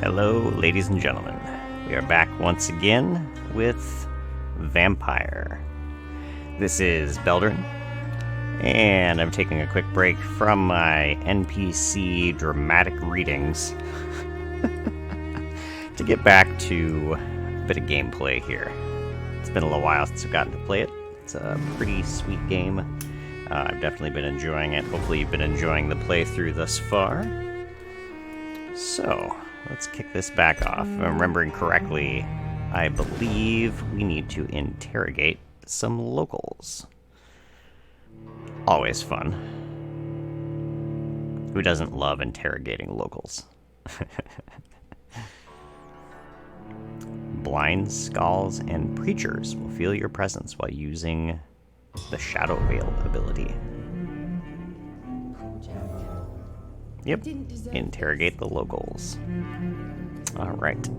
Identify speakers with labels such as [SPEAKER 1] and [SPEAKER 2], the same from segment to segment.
[SPEAKER 1] Hello, ladies and gentlemen. We are back once again with Vampyr. This is Beldrin, and I'm taking a quick break from my NPC dramatic readings to get back to a bit of gameplay here. It's been a little while since I've gotten to play it. It's a pretty sweet game. I've definitely been enjoying it. Hopefully you've been enjoying the playthrough thus far. So, let's kick this back off. If I'm remembering correctly, I believe we need to interrogate some locals. Always fun. Who doesn't love interrogating locals? Blind skulls and preachers will feel your presence while using the Shadow Veil ability. Yep, interrogate the locals. Alright.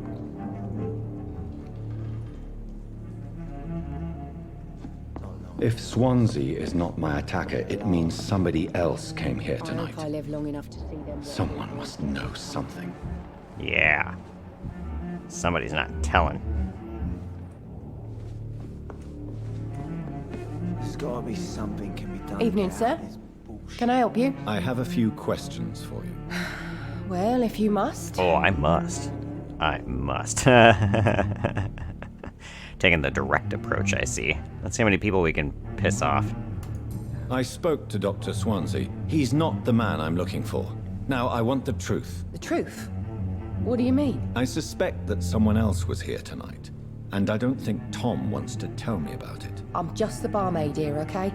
[SPEAKER 2] If Swansea is not my attacker, it means somebody else came here tonight.
[SPEAKER 3] I live long enough to see them.
[SPEAKER 2] Someone must know something.
[SPEAKER 1] Yeah. Somebody's not telling.
[SPEAKER 4] There's gotta be something can be done.
[SPEAKER 3] Evening, sir. Can I help you?
[SPEAKER 2] I have a few questions for you.
[SPEAKER 3] Well, if you must.
[SPEAKER 1] Oh, I must. I must. Taking the direct approach, I see. Let's see how many people we can piss off.
[SPEAKER 2] I spoke to Dr. Swansea. He's not the man I'm looking for. Now, I want the truth.
[SPEAKER 3] The truth? What do you mean?
[SPEAKER 2] I suspect that someone else was here tonight, and I don't think Tom wants to tell me about it.
[SPEAKER 3] I'm just the barmaid here, okay?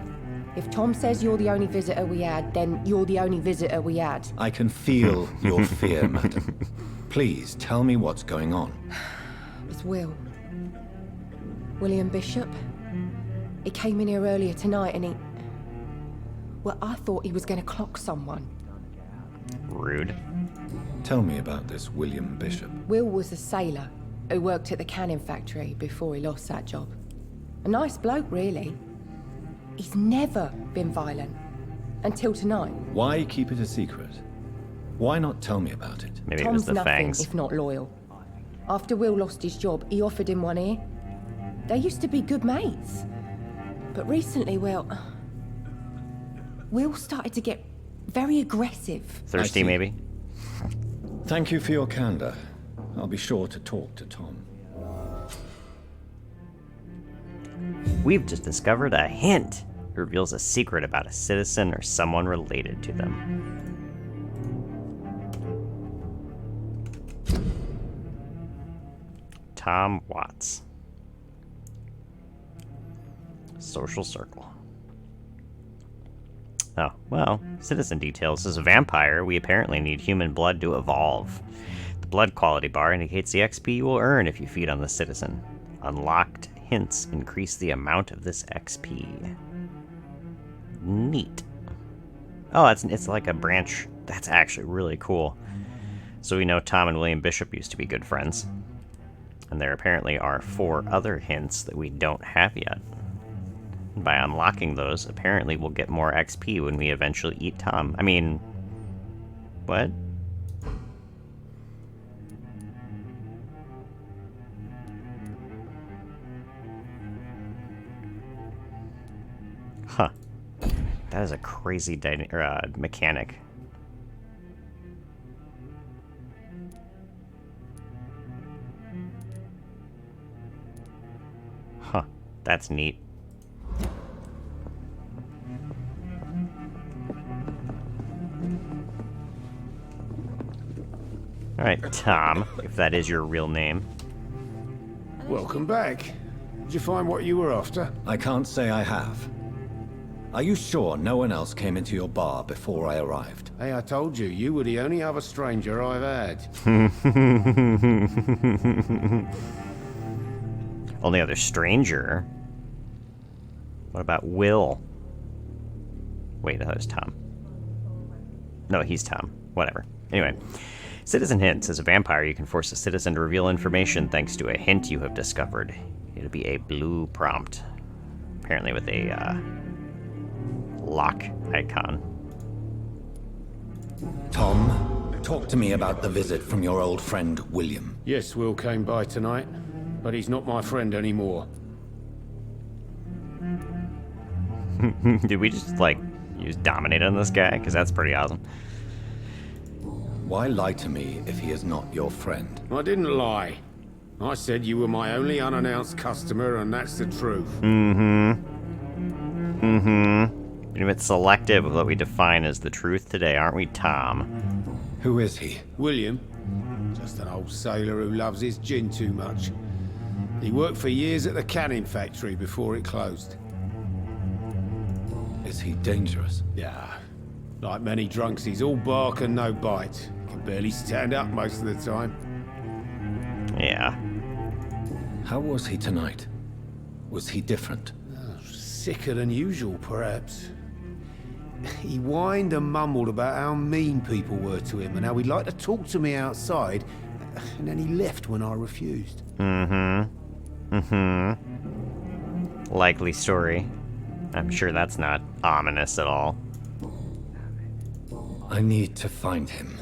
[SPEAKER 3] If Tom says you're the only visitor we had, then you're the only visitor we had.
[SPEAKER 2] I can feel your fear, madam. Please, tell me what's going on.
[SPEAKER 3] It's William Bishop. He came in here earlier tonight and he... Well, I thought he was going to clock someone.
[SPEAKER 1] Rude.
[SPEAKER 2] Tell me about this William Bishop.
[SPEAKER 3] Will was a sailor who worked at the canning factory before he lost that job. A nice bloke, really. He's never been violent. Until tonight.
[SPEAKER 2] Why keep it a secret? Why not tell me about it?
[SPEAKER 1] Maybe
[SPEAKER 3] Tom's
[SPEAKER 1] it was the
[SPEAKER 3] nothing
[SPEAKER 1] fangs.
[SPEAKER 3] if not loyal. After Will lost his job, he offered him one ear. They used to be good mates. But recently, Will started to get very aggressive.
[SPEAKER 1] Thirsty, maybe?
[SPEAKER 2] Thank you for your candor. I'll be sure to talk to Tom.
[SPEAKER 1] We've just discovered a hint. It reveals a secret about a citizen or someone related to them. Tom Watts. Social circle. Oh, well, citizen details. As a vampire, we apparently need human blood to evolve. The blood quality bar indicates the XP you will earn if you feed on the citizen. Unlocked hints increase the amount of this XP. Neat. Oh, it's like a branch. That's actually really cool. So we know Tom and William Bishop used to be good friends. And there apparently are 4 other hints that we don't have yet. By unlocking those, apparently we'll get more XP when we eventually eat Tom. I mean, what? Huh. That is a crazy mechanic. Huh. That's neat. Alright, Tom, if that is your real name.
[SPEAKER 4] Welcome back. Did you find what you were after?
[SPEAKER 2] I can't say I have. Are you sure no one else came into your bar before I arrived?
[SPEAKER 4] Hey, I told you, you were the only other stranger I've had.
[SPEAKER 1] Only other stranger? What about Will? Wait, that was Tom. No, he's Tom. Whatever. Anyway. Citizen hints. As a vampire, you can force a citizen to reveal information thanks to a hint you have discovered. It'll be a blue prompt. Apparently with a, lock icon.
[SPEAKER 2] Tom, Talk to me about the visit from your old friend, William.
[SPEAKER 4] Yes, Will came by tonight, but he's not my friend anymore.
[SPEAKER 1] Did we just, like, use dominate on this guy? Because that's pretty awesome.
[SPEAKER 2] Why lie to me if he is not your friend?
[SPEAKER 4] I didn't lie. I said you were my only unannounced customer, and that's the truth.
[SPEAKER 1] We're a bit selective with what we define as the truth today, aren't we, Tom?
[SPEAKER 2] Who is he?
[SPEAKER 4] William, just an old sailor who loves his gin too much. He worked for years at the canning factory before it closed.
[SPEAKER 2] Is he dangerous?
[SPEAKER 4] Yeah, like many drunks, he's all bark and no bite. Can barely stand up most of the time.
[SPEAKER 1] Yeah.
[SPEAKER 2] How was he tonight? Was he different?
[SPEAKER 4] Sicker than usual, perhaps. He whined and mumbled about how mean people were to him and how he'd like to talk to me outside, and then he left when I refused.
[SPEAKER 1] Likely story. I'm sure that's not ominous at all.
[SPEAKER 2] I need to find him.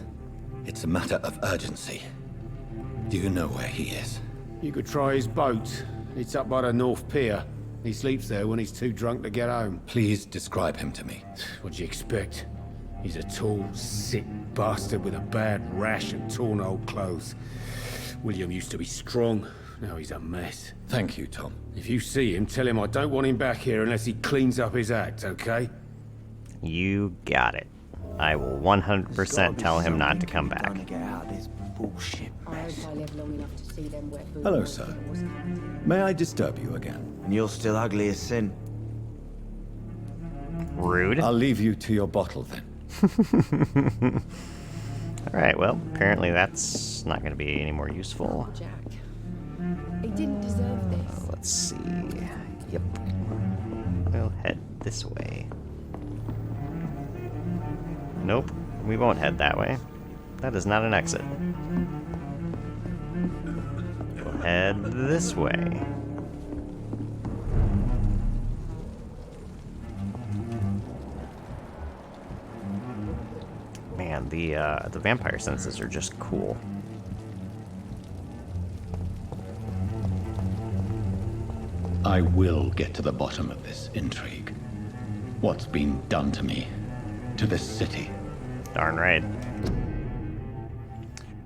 [SPEAKER 2] It's a matter of urgency. Do you know where he is?
[SPEAKER 4] You could try his boat. It's up by the North Pier. He sleeps there when he's too drunk to get home.
[SPEAKER 2] Please describe him to me.
[SPEAKER 4] What'd you expect? He's a tall, sick bastard with a bad rash and torn old clothes. William used to be strong. Now he's a mess.
[SPEAKER 2] Thank you, Tom.
[SPEAKER 4] If you see him, tell him I don't want him back here unless he cleans up his act, okay?
[SPEAKER 1] You got it. I will 100% tell him not to come back.
[SPEAKER 5] Hello, sir. May I disturb you again?
[SPEAKER 6] And you're still ugly as sin.
[SPEAKER 1] Rude.
[SPEAKER 2] I'll leave you to your bottle then.
[SPEAKER 1] Alright, well, apparently that's not going to be any more useful.
[SPEAKER 3] Jack. He didn't deserve this.
[SPEAKER 1] Let's see. Yep. We'll head this way. Nope, we won't head that way. That is not an exit. We'll head this way. Man, the vampire senses are just cool.
[SPEAKER 2] I will get to the bottom of this intrigue. What's been done to me? To this city?
[SPEAKER 1] Darn right.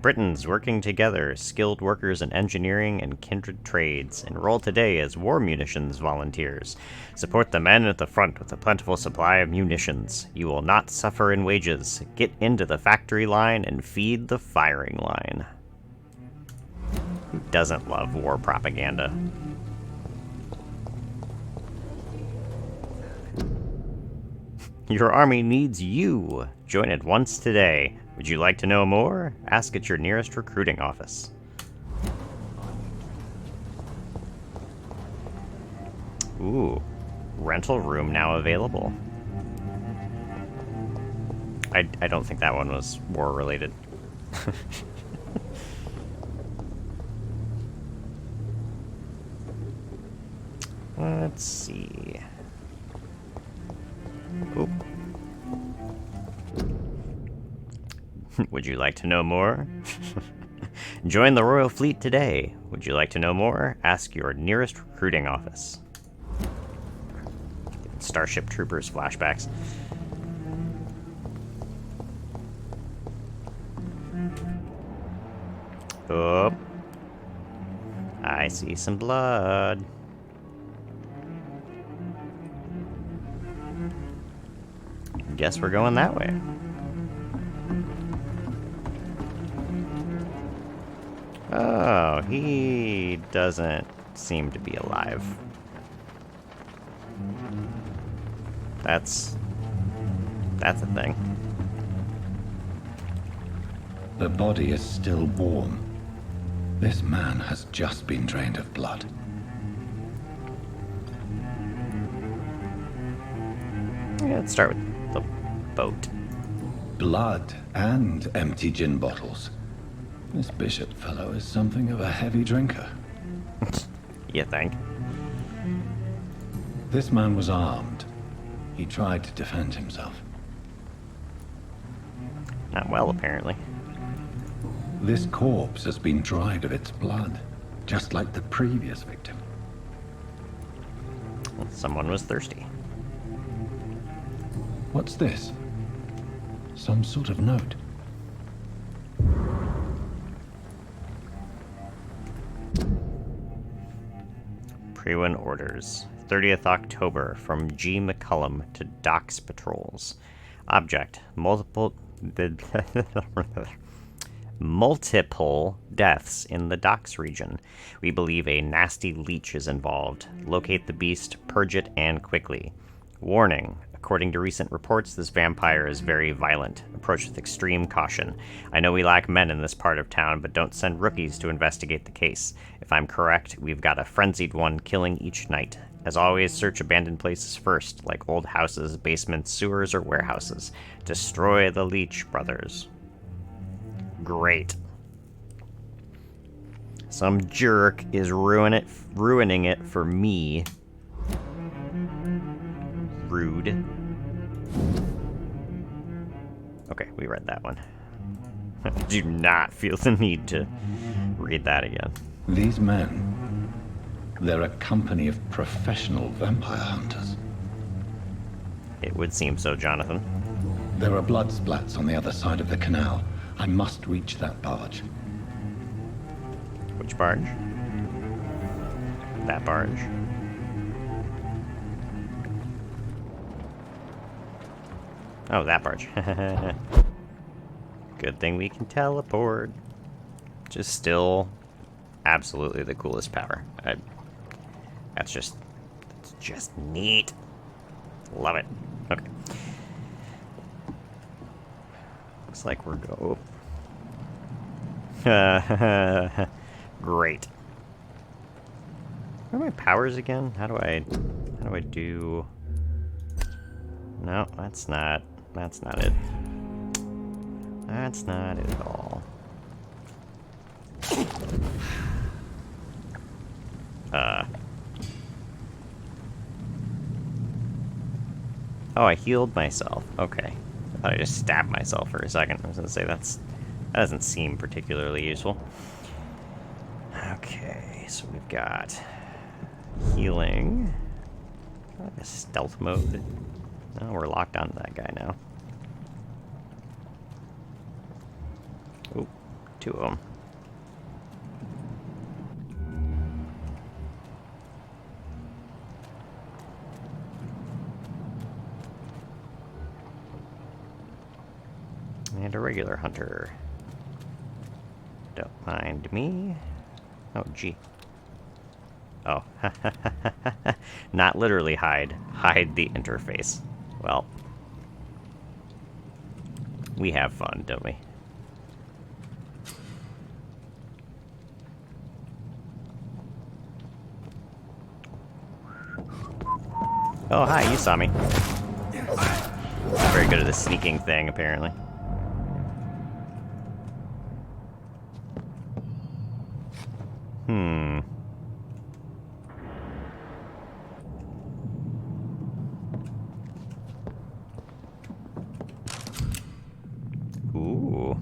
[SPEAKER 1] Britons working together, skilled workers in engineering and kindred trades. Enroll today as war munitions volunteers. Support the men at the front with a plentiful supply of munitions. You will not suffer in wages. Get into the factory line and feed the firing line. Who doesn't love war propaganda? Your army needs you. Join it once today. Would you like to know more? Ask at your nearest recruiting office. Ooh, rental room now available. I don't think that one was war related. Let's see. Oop. Would you like to know more? Join the Royal Fleet today. Would you like to know more? Ask your nearest recruiting office. Starship Troopers flashbacks. Oh. I see some blood. Guess we're going that way. Oh, he doesn't seem to be alive. That's a thing.
[SPEAKER 2] The body is still warm. This man has just been drained of blood.
[SPEAKER 1] Yeah, let's start with the boat.
[SPEAKER 2] Blood and empty gin bottles. This Bishop fellow is something of a heavy drinker.
[SPEAKER 1] You think?
[SPEAKER 2] This man was armed. He tried to defend himself.
[SPEAKER 1] Not well, apparently.
[SPEAKER 2] This corpse has been dried of its blood, just like the previous victim.
[SPEAKER 1] Someone was thirsty.
[SPEAKER 2] What's this? Some sort of note.
[SPEAKER 1] Pre-win orders. 30th October from G. McCullum to Docks Patrols. Object. Multiple deaths in the docks region. We believe a nasty leech is involved. Locate the beast, purge it, and quickly. Warning. According to recent reports, this vampire is very violent. Approach with extreme caution. I know we lack men in this part of town, but don't send rookies to investigate the case. If I'm correct, we've got a frenzied one killing each night. As always, search abandoned places first, like old houses, basements, sewers, or warehouses. Destroy the leech, brothers. Great. Some jerk is ruining it for me. Rude. Okay, we read that one. Do not feel the need to read that again.
[SPEAKER 2] These men, they're a company of professional vampire hunters.
[SPEAKER 1] It would seem so, Jonathan.
[SPEAKER 2] There are blood splats on the other side of the canal. I must reach that barge.
[SPEAKER 1] Which barge? That barge. Oh, that barge. Good thing we can teleport. Just still absolutely the coolest power. That's just neat. Love it. Okay. Looks like we're go. Great. What are my powers again? How do I do? No, that's not it. That's not it at all. Oh, I healed myself. Okay. I thought I just stabbed myself for a second. I was gonna say that doesn't seem particularly useful. Okay, so we've got healing. Like a stealth mode. Oh, we're locked onto that guy now. Ooh, two of them. And a regular hunter. Don't mind me. Oh, gee. Oh. Not literally hide. Hide the interface. Well. We have fun, don't we? Oh, hi, you saw me. Not very good at the sneaking thing, apparently. Ooh.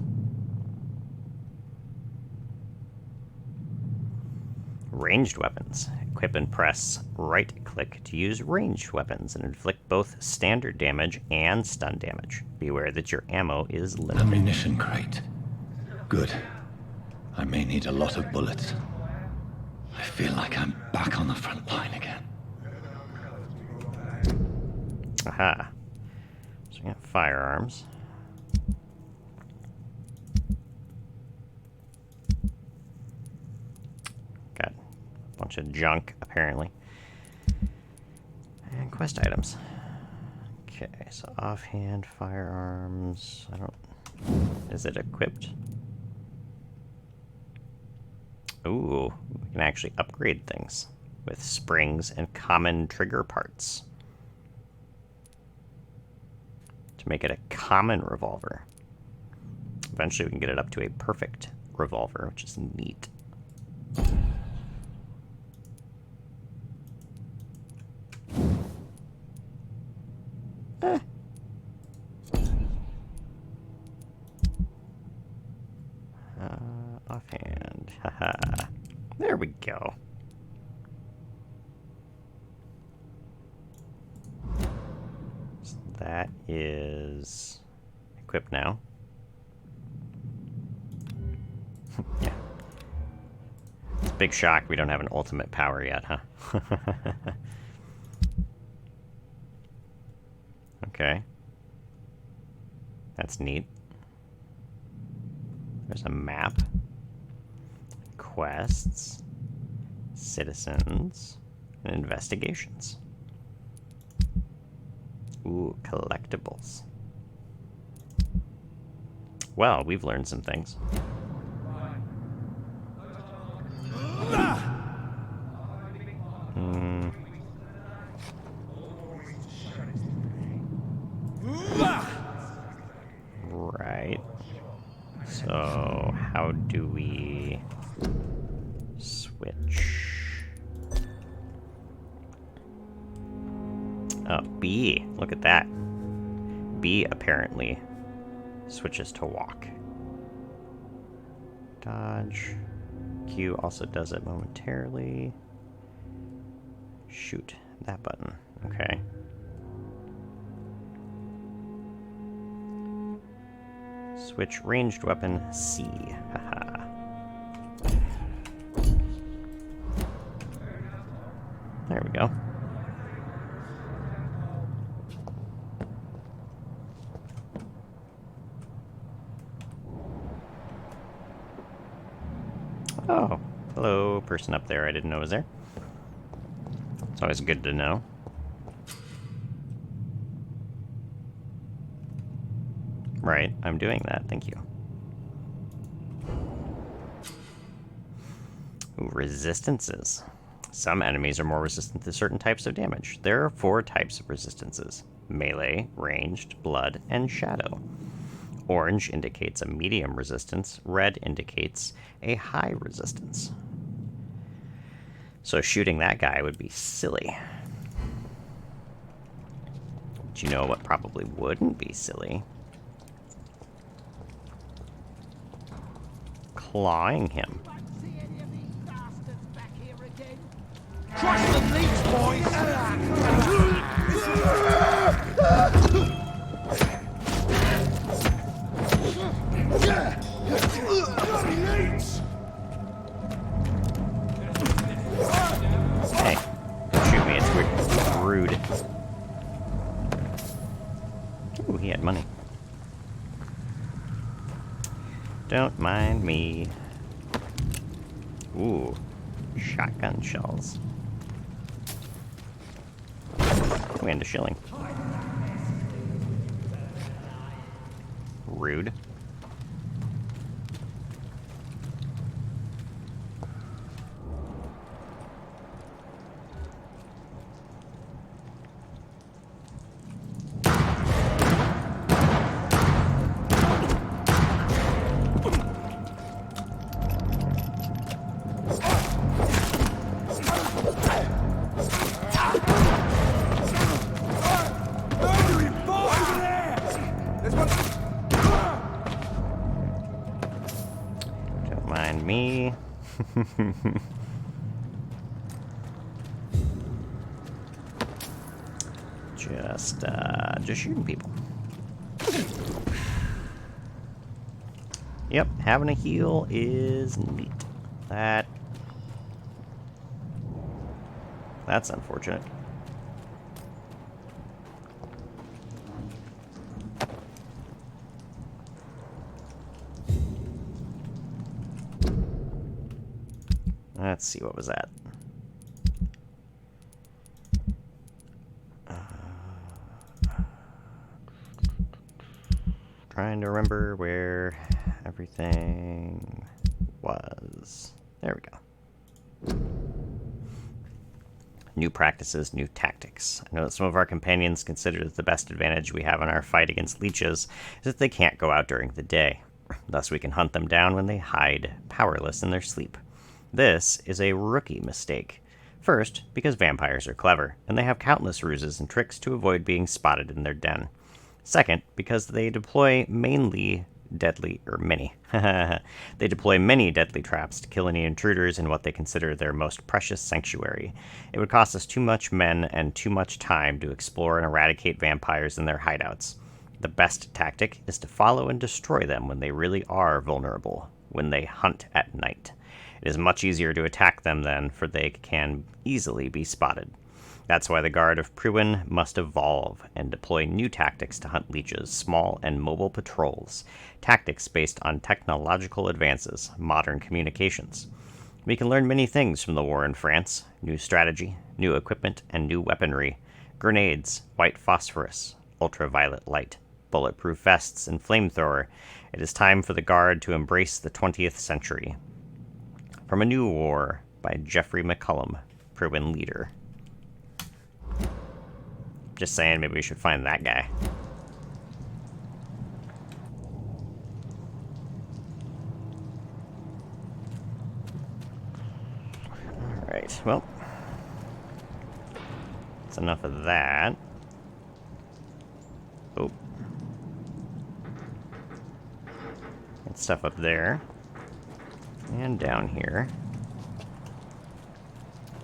[SPEAKER 1] Ranged weapons. Equip and press right-click to use ranged weapons and inflict both standard damage and stun damage. Beware that your ammo is limited.
[SPEAKER 2] Ammunition crate. Good. I may need a lot of bullets. I feel like I'm back on the front line again.
[SPEAKER 1] Aha. So we got firearms. Got a bunch of junk, apparently. And quest items. Okay, so offhand firearms. I don't... Is it equipped? Ooh, we can actually upgrade things with springs and common trigger parts to make it a common revolver. Eventually we can get it up to a perfect revolver, which is neat. Offhand. Haha. There we go. So that is equipped now. Yeah. It's a big shock we don't have an ultimate power yet, huh? Okay. That's neat. There's a map. Quests. Citizens. And investigations. Ooh, collectibles. Well, we've learned some things. Right. So, how do we switch? Oh, B. Look at that. B apparently switches to walk. Dodge. Q also does it momentarily. Shoot. That button. Okay. Switch ranged weapon C. Haha. There we go. Oh, hello, person up there I didn't know was there. It's always good to know. Right, I'm doing that, thank you. Ooh, resistances. Some enemies are more resistant to certain types of damage. There are 4 types of resistances: melee, ranged, blood, and shadow. Orange indicates a medium resistance, red indicates a high resistance. So shooting that guy would be silly. But you know what probably wouldn't be silly? Clawing him.
[SPEAKER 7] Crush the leech, boys!
[SPEAKER 1] Hey, don't shoot me, it's rude. Ooh, he had money. Don't mind me. Ooh, shotgun shells. We end a shilling. Rude. Don't mind me. Just shooting people. Yep, having a heal is neat. That's unfortunate. Let's see, what was that? Trying to remember where everything was. There we go. New practices, new tactics. I know that some of our companions consider that the best advantage we have in our fight against leeches is that they can't go out during the day. Thus we can hunt them down when they hide, powerless in their sleep. This is a rookie mistake. First, because vampires are clever, and they have countless ruses and tricks to avoid being spotted in their den. Second, because they deploy mainly They deploy many deadly traps to kill any intruders in what they consider their most precious sanctuary. It would cost us too much men and too much time to explore and eradicate vampires in their hideouts. The best tactic is to follow and destroy them when they really are vulnerable, when they hunt at night. It is much easier to attack them then, for they can easily be spotted. That's why the Guard of Pruin must evolve and deploy new tactics to hunt leeches, small and mobile patrols, tactics based on technological advances, modern communications. We can learn many things from the war in France: new strategy, new equipment, and new weaponry, grenades, white phosphorus, ultraviolet light, bulletproof vests, and flamethrower. It is time for the Guard to embrace the 20th century. From A New War by Jeffrey McCullum, Pruin leader. Just saying, maybe we should find that guy. Alright, well. That's enough of that. Oh. Got stuff up there. And down here.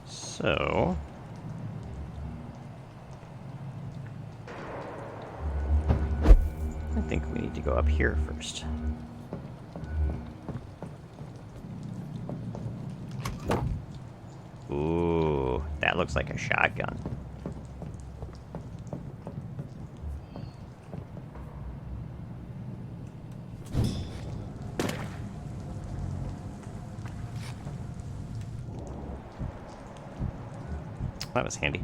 [SPEAKER 1] So... I think we need to go up here first. Ooh, that looks like a shotgun. That was handy.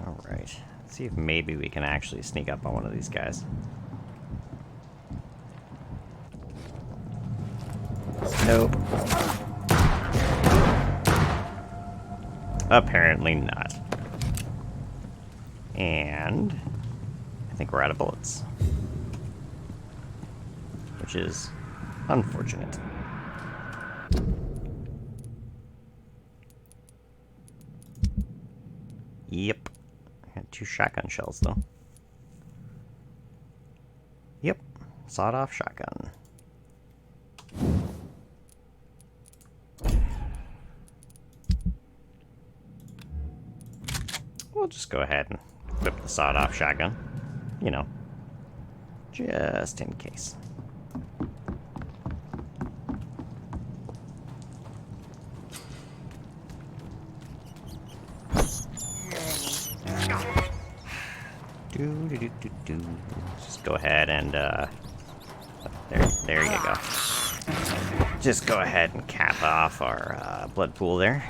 [SPEAKER 1] Alright, let's see if maybe we can actually sneak up on one of these guys. Nope. Apparently not. And I think we're out of bullets. Which is unfortunate. Yep. Got 2 shotgun shells, though. Yep. Sawed-off shotgun. We'll just go ahead and equip the sawed-off shotgun. You know. Just in case. Just go ahead and, there you go. Just go ahead and cap off our, blood pool there.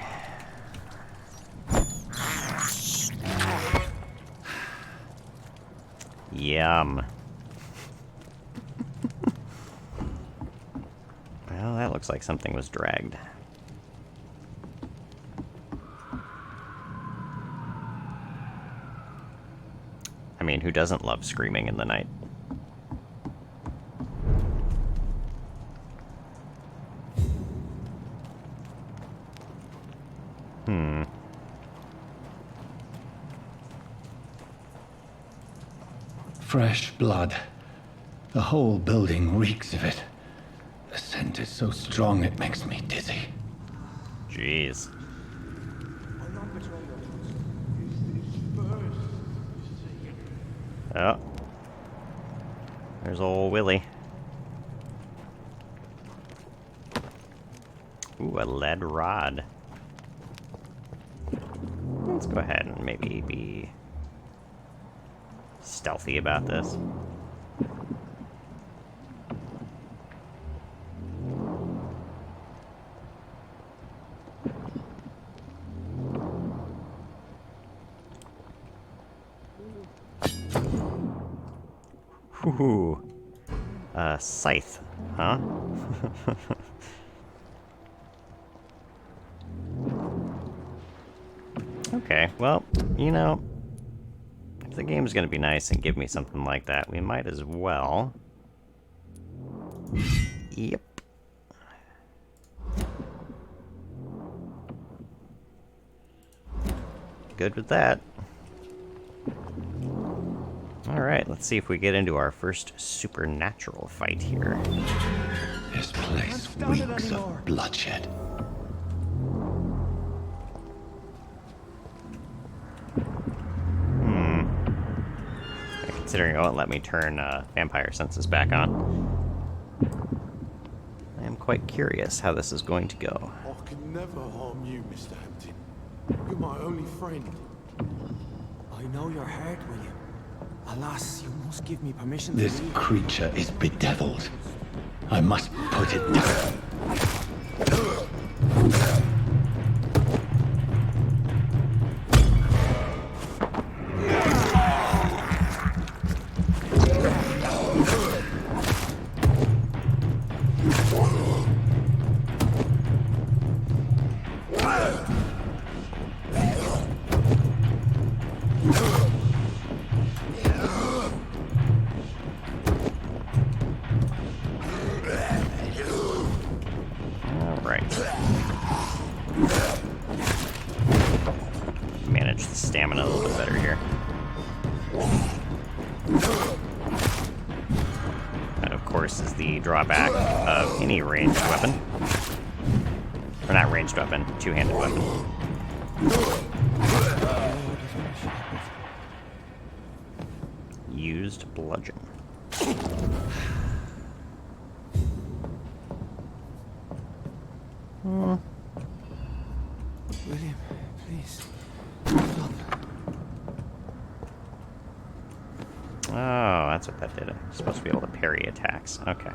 [SPEAKER 1] Yum. Well, that looks like something was dragged. I mean, who doesn't love screaming in the night?
[SPEAKER 2] Fresh blood. The whole building reeks of it. The scent is so strong it makes me dizzy.
[SPEAKER 1] Jeez. Oh. There's old Willie. Ooh, a lead rod. Let's go ahead and maybe be stealthy about this. Ooh. Scythe, huh? Okay, well, you know, if the game's gonna be nice and give me something like that, we might as well. Yep. good with that. Alright, let's see if we get into our first supernatural fight here.
[SPEAKER 2] This place reeks of bloodshed.
[SPEAKER 1] Considering it won't let me turn vampire senses back on. I am quite curious how this is going to go.
[SPEAKER 7] I can never harm you, Mr. Hampton. You're my only friend. I know your heart, William. Alas, you must give me permission to
[SPEAKER 2] This
[SPEAKER 7] leave.
[SPEAKER 2] creature is bedeviled. I must put it down.
[SPEAKER 1] Manage the stamina a little bit better here. That, of course, is the drawback of any ranged weapon. Or not ranged weapon, two-handed weapon. Used bludgeon.
[SPEAKER 7] William, please.
[SPEAKER 1] Oh, that's what that did. I'm supposed to be able to parry attacks. Okay.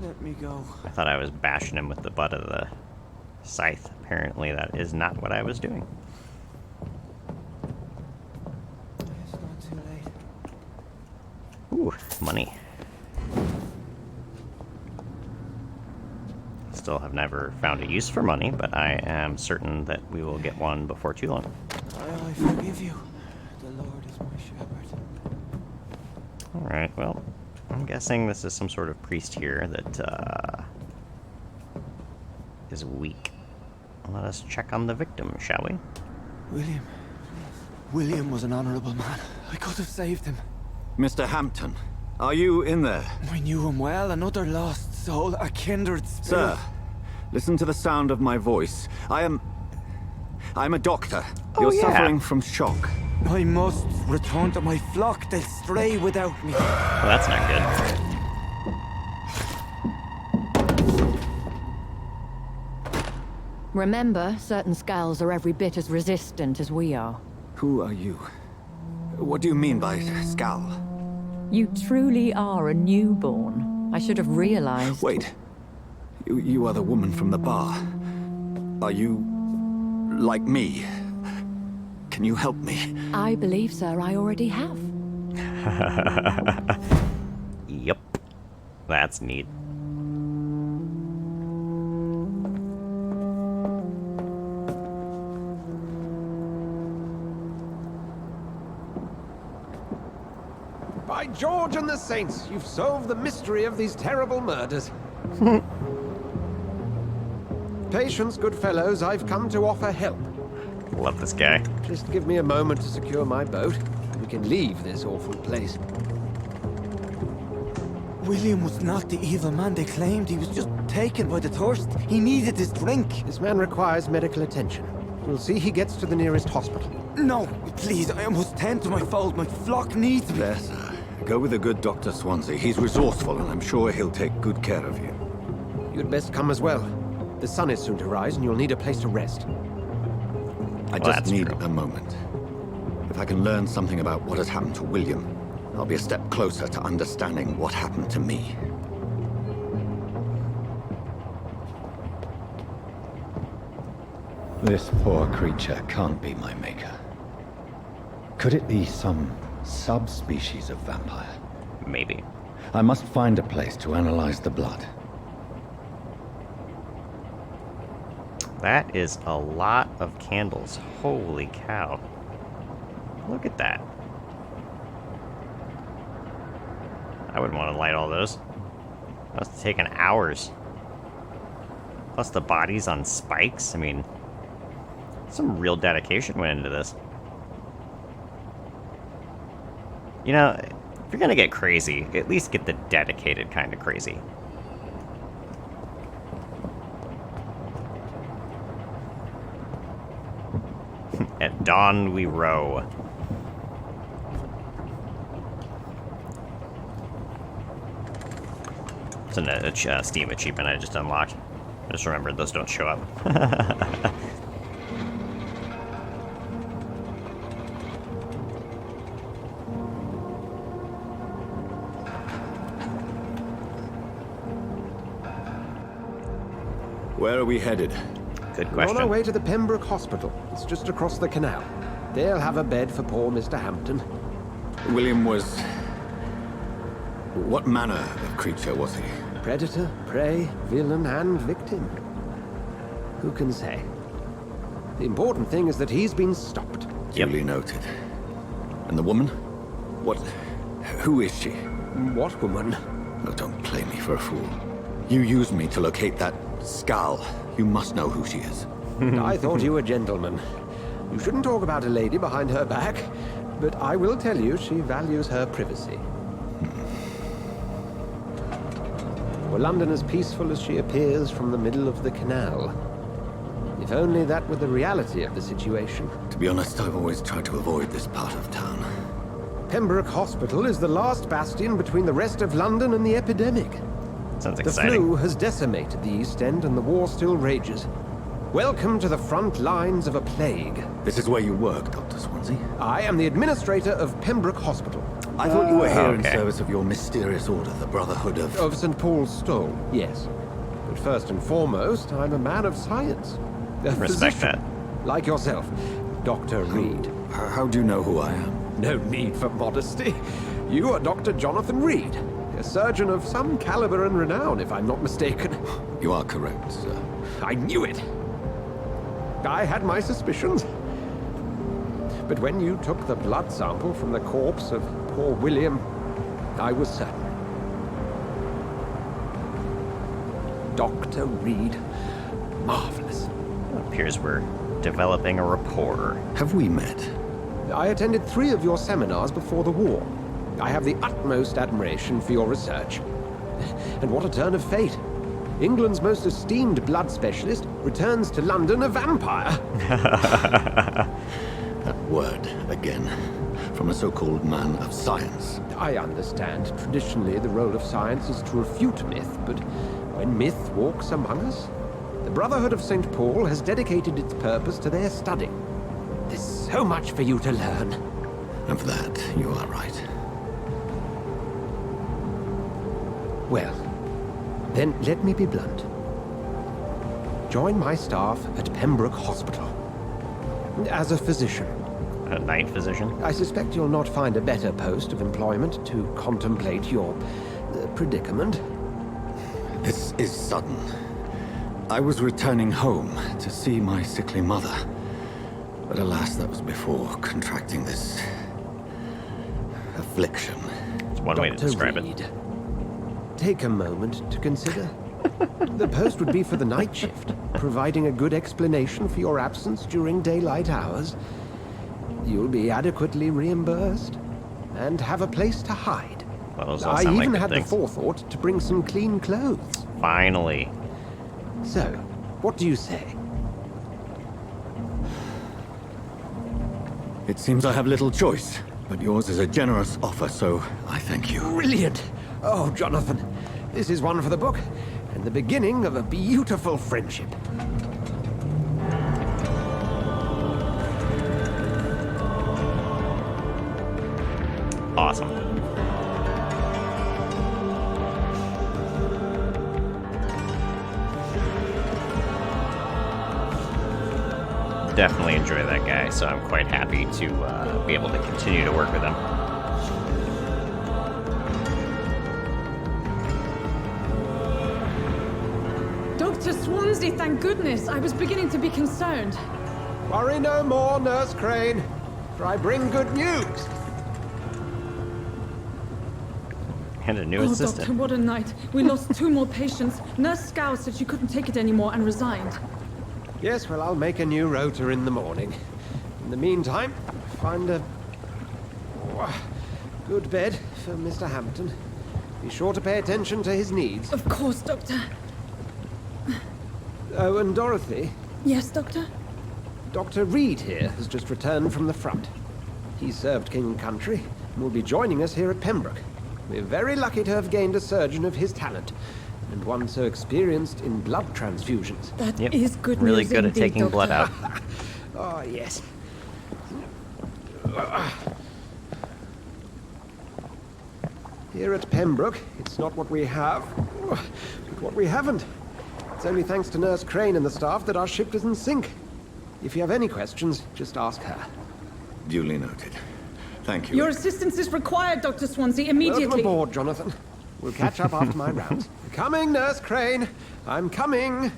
[SPEAKER 7] Let me go.
[SPEAKER 1] I thought I was bashing him with the butt of the scythe. Apparently that is not what I was doing.
[SPEAKER 7] It's not too late.
[SPEAKER 1] Ooh, money. Still have never found a use for money, but I am certain that we will get one before too long.
[SPEAKER 7] I forgive you. The Lord is my shepherd.
[SPEAKER 1] Alright, well, I'm guessing this is some sort of priest here that is weak. Let us check on the victim, shall we?
[SPEAKER 7] William, William was an honorable man. I could have saved him.
[SPEAKER 8] Mr. Hampton, are you in there?
[SPEAKER 7] I knew him well, another lost soul, a kindred spirit.
[SPEAKER 8] Sir, listen to the sound of my voice. I'm a doctor. You're
[SPEAKER 1] yeah.
[SPEAKER 8] suffering from shock.
[SPEAKER 7] I must return to my flock. They'll stray without me.
[SPEAKER 1] Well, that's not good.
[SPEAKER 9] Remember, certain skulls are every bit as resistant as we are.
[SPEAKER 8] Who are you? What do you mean by Skal?
[SPEAKER 9] You truly are a newborn. I should have realized.
[SPEAKER 8] Wait. You are the woman from the bar. Are you like me? Can you help me?
[SPEAKER 9] I believe, sir, I already have.
[SPEAKER 1] Yep. That's neat.
[SPEAKER 10] By George and the Saints, you've solved the mystery of these terrible murders. Patience, good fellows, I've come to offer help.
[SPEAKER 1] Love this guy.
[SPEAKER 10] Just give me a moment to secure my boat, and we can leave this awful place.
[SPEAKER 7] William was not the evil man they claimed. He was just taken by the thirst. He needed his drink.
[SPEAKER 10] This man requires medical attention. We'll see he gets to the nearest hospital.
[SPEAKER 7] No, please, I must tend to my fold. My flock needs me.
[SPEAKER 8] There, sir. Go with the good Dr. Swansea. He's resourceful, and I'm sure he'll take good care of you.
[SPEAKER 10] You'd best come as well. The sun is soon to rise, and you'll need a place to rest.
[SPEAKER 8] I
[SPEAKER 1] Well,
[SPEAKER 8] just
[SPEAKER 1] that's
[SPEAKER 8] need
[SPEAKER 1] true.
[SPEAKER 8] a moment. If I can learn something about what has happened to William, I'll be a step closer to understanding what happened to me.
[SPEAKER 2] This poor creature can't be my maker. Could it be some subspecies of vampire?
[SPEAKER 1] Maybe.
[SPEAKER 2] I must find a place to analyze the blood.
[SPEAKER 1] That is a lot of candles. Holy cow. Look at that. I wouldn't want to light all those. Must have taken hours. Plus the bodies on spikes. I mean, some real dedication went into this. You know, if you're gonna get crazy, at least get the dedicated kind of crazy. At dawn we row. It's a Steam achievement I just unlocked. I just remembered those don't show up.
[SPEAKER 8] Where are we headed?
[SPEAKER 1] Good
[SPEAKER 10] We're
[SPEAKER 1] question.
[SPEAKER 10] on our way to the Pembroke Hospital. It's just across the canal. They'll have a bed for poor Mr. Hampton.
[SPEAKER 8] William was... What manner of creature was he?
[SPEAKER 10] Predator, prey, villain, and victim. Who can say? The important thing is that he's been stopped.
[SPEAKER 8] Duly noted. And the woman? What... Who is she?
[SPEAKER 10] What woman?
[SPEAKER 8] No, don't play me for a fool. You used me to locate that skull. You must know who she is.
[SPEAKER 10] I thought you a gentleman. You shouldn't talk about a lady behind her back, but I will tell you she values her privacy. Were London as peaceful as she appears from the middle of the canal? If only that were the reality of the situation.
[SPEAKER 8] To be honest, I've always tried to avoid this part of town.
[SPEAKER 10] Pembroke Hospital is the last bastion between the rest of London and the epidemic.
[SPEAKER 1] Sounds
[SPEAKER 10] The
[SPEAKER 1] exciting.
[SPEAKER 10] flu has decimated the East End and the war still rages. Welcome to the front lines of a plague.
[SPEAKER 8] This is where you work, Dr. Swansea.
[SPEAKER 10] I am the administrator of Pembroke Hospital.
[SPEAKER 8] I thought you were here in
[SPEAKER 1] okay.
[SPEAKER 8] service of your mysterious order, the Brotherhood of...
[SPEAKER 10] Of St. Paul's Stole, yes. But first and foremost, I'm a man of science. A
[SPEAKER 1] Respect
[SPEAKER 10] physician,
[SPEAKER 1] that.
[SPEAKER 10] like yourself, Dr. Reed.
[SPEAKER 8] How do you know who I am?
[SPEAKER 10] No need for modesty. You are Dr. Jonathan Reed, a surgeon of some caliber and renown, if I'm not mistaken.
[SPEAKER 8] You are correct, sir.
[SPEAKER 10] I knew it. I had my suspicions. But when you took the blood sample from the corpse of poor William, I was certain. Dr. Reed, marvelous.
[SPEAKER 1] It appears we're developing a rapport.
[SPEAKER 8] Have we met?
[SPEAKER 10] I attended 3 of your seminars before the war. I have the utmost admiration for your research. And what a turn of fate. England's most esteemed blood specialist returns to London a vampire.
[SPEAKER 8] That word, again. From a so-called man of science.
[SPEAKER 10] I understand. Traditionally, the role of science is to refute myth, but when myth walks among us, the Brotherhood of St. Paul has dedicated its purpose to their study. There's so much for you to learn.
[SPEAKER 8] Of that, you are right.
[SPEAKER 10] Well, then let me be blunt. Join my staff at Pembroke Hospital. As a physician.
[SPEAKER 1] A night physician?
[SPEAKER 10] I suspect you'll not find a better post of employment to contemplate your predicament.
[SPEAKER 8] This is sudden. I was returning home to see my sickly mother. But alas, that was before contracting this... affliction.
[SPEAKER 1] It's one way to describe
[SPEAKER 10] Reed,
[SPEAKER 1] it.
[SPEAKER 10] take a moment to consider. The post would be for the night shift, providing a good explanation for your absence during daylight hours. You'll be adequately reimbursed and have a place to hide.
[SPEAKER 1] Well, those all
[SPEAKER 10] I
[SPEAKER 1] sound like
[SPEAKER 10] even
[SPEAKER 1] good
[SPEAKER 10] had
[SPEAKER 1] things.
[SPEAKER 10] the forethought to bring some clean clothes.
[SPEAKER 1] Finally.
[SPEAKER 10] So, what do you say?
[SPEAKER 8] It seems I have little choice, but yours is a generous offer, so I thank you.
[SPEAKER 10] Brilliant! Oh, Jonathan, this is one for the book, and the beginning of a beautiful friendship.
[SPEAKER 1] Awesome. Definitely enjoy that guy, so I'm quite happy to be able to continue to work with him.
[SPEAKER 11] Dr. Swansea, thank goodness. I was beginning to be concerned.
[SPEAKER 10] Worry no more, Nurse Crane, for I bring good news.
[SPEAKER 1] And a new
[SPEAKER 11] Oh,
[SPEAKER 1] assistant.
[SPEAKER 11] Doctor, what a night. We lost 2 more patients. Nurse Scow said she couldn't take it anymore and resigned.
[SPEAKER 10] Yes, well, I'll make a new rota in the morning. In the meantime, find a good bed for Mr. Hampton. Be sure to pay attention to his needs.
[SPEAKER 11] Of course, Doctor.
[SPEAKER 10] Oh, and Dorothy,
[SPEAKER 11] Yes, Doctor?
[SPEAKER 10] Dr. Reed here has just returned from the front. He served King and Country and will be joining us here at Pembroke. We're very lucky to have gained a surgeon of his talent, and one so experienced in blood transfusions.
[SPEAKER 11] That
[SPEAKER 1] Yep.
[SPEAKER 11] is good
[SPEAKER 1] Really
[SPEAKER 11] news
[SPEAKER 1] good at
[SPEAKER 11] indeed,
[SPEAKER 1] taking
[SPEAKER 11] Doctor.
[SPEAKER 1] blood out.
[SPEAKER 10] Oh, yes. Here at Pembroke, it's not what we have, but what we haven't. It's only thanks to Nurse Crane and the staff that our ship doesn't sink. If you have any questions, just ask her.
[SPEAKER 8] Duly noted. Thank you.
[SPEAKER 11] Your assistance is required, Dr. Swansea, immediately.
[SPEAKER 10] Welcome aboard, Jonathan. We'll catch up after my rounds. Coming, Nurse Crane. I'm coming.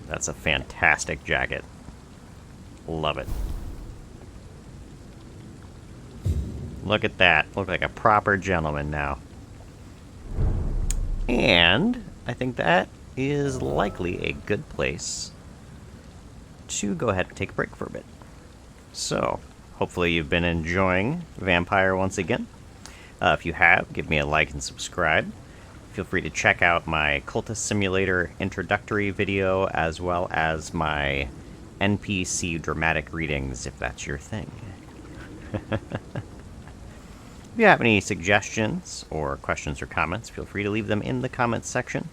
[SPEAKER 1] That's a fantastic jacket. Love it. Look at that. Look like a proper gentleman now. And I think that is likely a good place to go ahead and take a break for a bit. So, hopefully you've been enjoying Vampyr once again. If you have, give me a like and subscribe. Feel free to check out my Cultist Simulator introductory video, as well as my NPC dramatic readings, if that's your thing. If you have any suggestions or questions or comments, feel free to leave them in the comments section.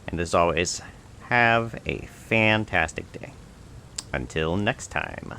[SPEAKER 1] And as always, have a fantastic day. Until next time.